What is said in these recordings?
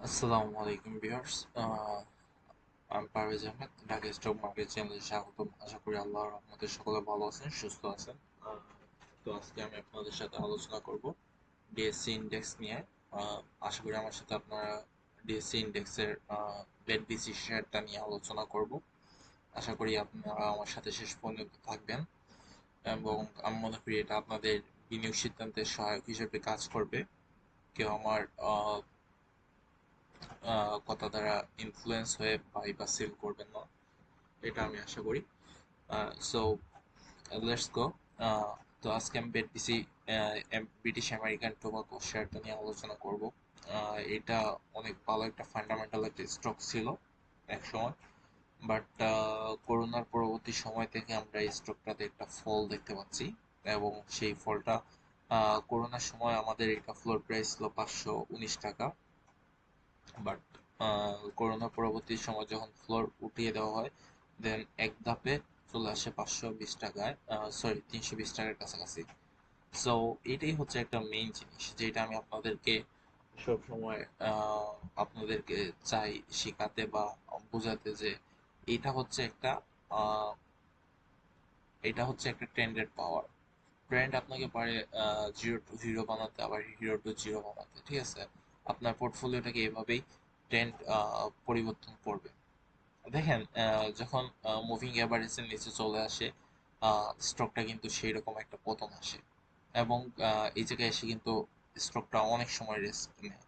আসসালামু আলাইকুম ভিউয়ার্স। আমি পারভেজ আহমেদ, ঢাকা স্টক মার্কেট চ্যানেলে স্বাগতম। আশা করি আল্লাহর রহমতে সকলে ভালো আছেন, সুস্থ আছেন। আহ, তো আজকে আমি আপনাদের সাথে আলোচনা করব ডিএসসি ইন্ডেক্স নিয়ে। আশা করি আমার সাথে আপনারা ডিএসসি ইন্ডেক্সের BETBC শেয়ারটা নিয়ে আলোচনা করব। আশা করি আপনারা আমার সাথে শেষ পর্যন্ত থাকবেন এবং আমি মনে করি এটা আপনাদের বিনিয়োগ সিদ্ধান্তের সহায়ক হিসেবে কাজ করবে। কেউ আমার কথা দ্বারা ইনফ্লুয়েন্স হয়ে বাই বা সেল করবেন না, এটা আমি আশা করি। So let's go. তো আজকে আমি বিটিসি ব্রিটিশ আমেরিকান টোবাকো শেয়ারটা নিয়ে আলোচনা করব। এটা অনেক ভালো একটা ফান্ডামেন্টাল একটা স্টক ছিল এক সময়, বাট করোনার পরবর্তী সময় থেকে আমরা এই স্টকটাতে একটা ফল দেখতে পাচ্ছি এবং সেই ফলটা করোনার সময় আমাদের এটা ফ্লোর প্রাইস ছিল 519 টাকা, বাট করোনা পরবর্তী সময় যখন ফ্লোর উঠিয়ে দেওয়া হয়, দেন এক ধাপে চলে আসে 520 টাকায়, সরি 320 টাকার কাছাকাছি। সো এটাই হচ্ছে একটা মেইন জিনিস যেটা আমি আপনাদেরকে সব সময় আপনাদেরকে চাই শেখাতে বা বোঝাতে, যে এটা হচ্ছে একটা আহ, এটা হচ্ছে একটা ট্রেন্ডের পাওয়ার। ট্রেন্ড আপনাকে পারে জিরো টু হিরো বানাতে, আবার হিরো টু জিরো বানাতে, ঠিক আছে? আপনার পোর্টফোলিওটাকে এভাবেই ট্রেন্ড পরিবর্তন করবে। দেখেন, যখন মুভিং অ্যাভারেজের নিচে চলে আসে, স্টকটা কিন্তু সেই রকম একটা পতন আসে এবং এই জায়গায় এসে কিন্তু স্টকটা অনেক সময় রেস্ট নেয়,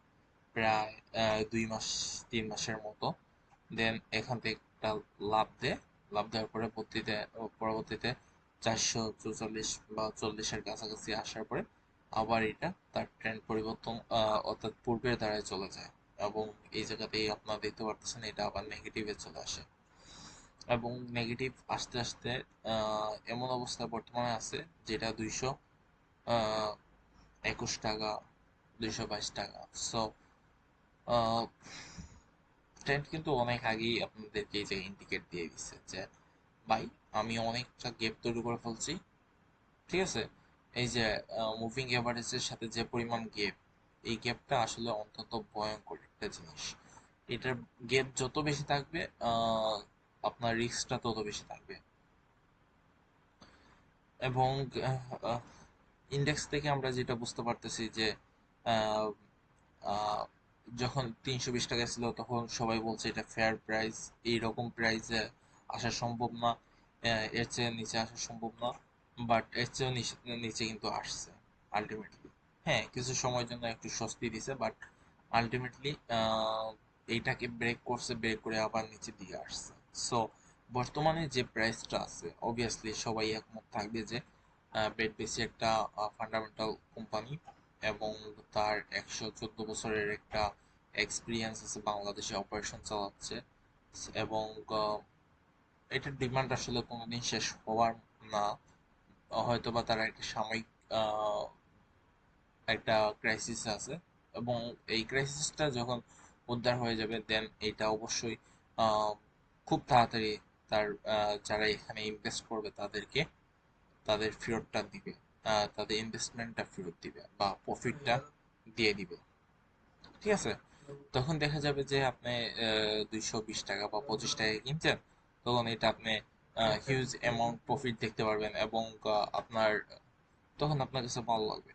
প্রায় 2 মাস 3 মাসের মতো। দেন এখান থেকে একটা লাভ দেয়। লাভ দেওয়ার পরে পরবর্তীতে 444 বা 40-এর কাছাকাছি আসার পরে আবার এটা তার ট্রেন্ড পরিবর্তন, অর্থাৎ পূর্বের ধারায় চলে যায় এবং এই জায়গাতেই আপনারা দেখতে পারতেছেন এটা আবার নেগেটিভে চলে আসে এবং নেগেটিভ আস্তে আস্তে এমন অবস্থা বর্তমানে আছে যেটা 221 টাকা, 222 টাকা। সো ট্রেন্ড কিন্তু অনেক আগেই আপনাদেরকে এই যে ইন্ডিকেট দিয়ে দিচ্ছে যে ভাই, আমি অনেকটা গ্যাপ তৈরি করে ফেলছি, ঠিক আছে? এই যে মুভিং এভারেজের সাথে যে পরিমাণ গ্যাপ, এই গ্যাপটা আসলে অত্যন্ত ভয়ঙ্কর একটা জিনিস। এটার গ্যাপ যত বেশি থাকবে, আপনার রিস্কটা তত বেশি থাকবে। এবং ইন্ডেক্স থেকে আমরা যেটা বুঝতে পারতেছি যে আহ, আহ, যখন 320 টাকা ছিল তখন সবাই বলছে এটা ফেয়ার প্রাইস, এইরকম প্রাইসে আসা সম্ভব না, এর চেয়ে নিচে আসা সম্ভব না। বাট এর চেয়েও নিচে কিন্তু আসছে আলটিমেটলি। হ্যাঁ, কিছু সময়ের জন্য একটু স্বস্তি দিছে, বাট আলটিমেটলি এইটাকে ব্রেক করছে, ব্রেক করে আবার নিচের দিকে আসছে। সো বর্তমানে যে প্রাইসটা আছে, অবভিয়াসলি সবাই একমত থাকবে যে বেশি একটা ফান্ডামেন্টাল কোম্পানি এবং তার 114 বছরের একটা এক্সপিরিয়েন্স আছে, বাংলাদেশে অপারেশন চালাচ্ছে এবং এটার ডিমান্ড আসলে কোনোদিন শেষ হওয়ার না। হয়তোবা তারা একটা সাময়িক আহ, একটা ক্রাইসিস আছে এবং এই ক্রাইসিসটা যখন উদ্ধার হয়ে যাবে, দেন এটা অবশ্যই আহ, খুব তাড়াতাড়ি তার যারা এখানে ইনভেস্ট করবে তাদেরকে তাদের ফেরতটা দিবে, তাদের ইনভেস্টমেন্টটা ফেরত দিবে বা প্রফিটটা দিয়ে দিবে, ঠিক আছে? তখন দেখা যাবে যে আপনি 220 টাকা বা 25 টাকায় কিনছেন, তখন এটা আপনি হিউজ অ্যামাউন্ট প্রফিট দেখতে পারবেন এবং আপনার তখন আপনার কাছে ভালো লাগবে।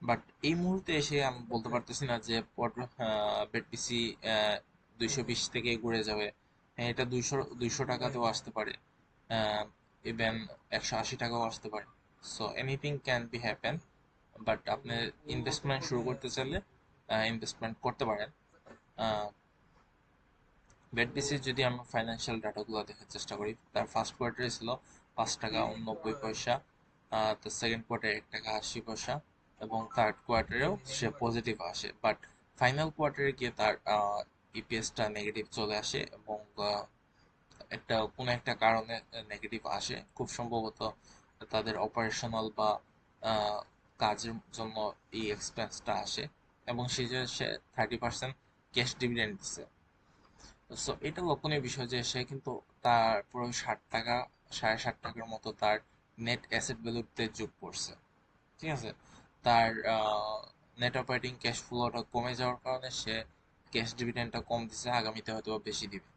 বাট এই মুহূর্তে এসে আমি বলতে পারতেছি না যে বেটপিসি 220 থেকে ঘুরে যাবে। হ্যাঁ, এটা 200 টাকাতেও আসতে পারে, ইভেন 180 টাকাও আসতে পারে। So anything can be happen, but আপনি ইনভেস্টমেন্ট শুরু করতে চাইলে ইনভেস্টমেন্ট করতে পারেন। বেটপিসি যদি আমরা ফাইন্যান্সিয়াল ডাটাগুলো দেখার চেষ্টা করি, তার ফার্স্ট কোয়ার্টারে ছিল 5 টাকা 89 পয়সা, তার সেকেন্ড কোয়ার্টারে 1 টাকা 80 পয়সা এবং থার্ড কোয়ার্টারেও সে পজিটিভ আসে, বাট ফাইনাল কোয়ার্টারে গিয়ে তার ইপিএসটা নেগেটিভ চলে আসে এবং কোনো একটা কারণে নেগেটিভ আসে, খুব সম্ভবত তাদের অপারেশনাল বা আহ, কাজের জন্য এই এক্সপেন্সটা আসে এবং সেই জন্য সে 30% ক্যাশ ডিভিডেন্ড দিচ্ছে। সো এটা লক্ষণীয় বিষয় যে সে কিন্তু তার পুরো 60 টাকা 60.5 টাকার মতো তার নেট অ্যাসেট ভ্যালুতে যোগ করছে, ঠিক আছে? তার নেট অপারেটিং ক্যাশ ফ্লোটা কমে যাওয়ার কারণে সে ক্যাশ ডিভিডেন্ডটা কম দিছে, আগামীতে হয়তো বেশি দিবে।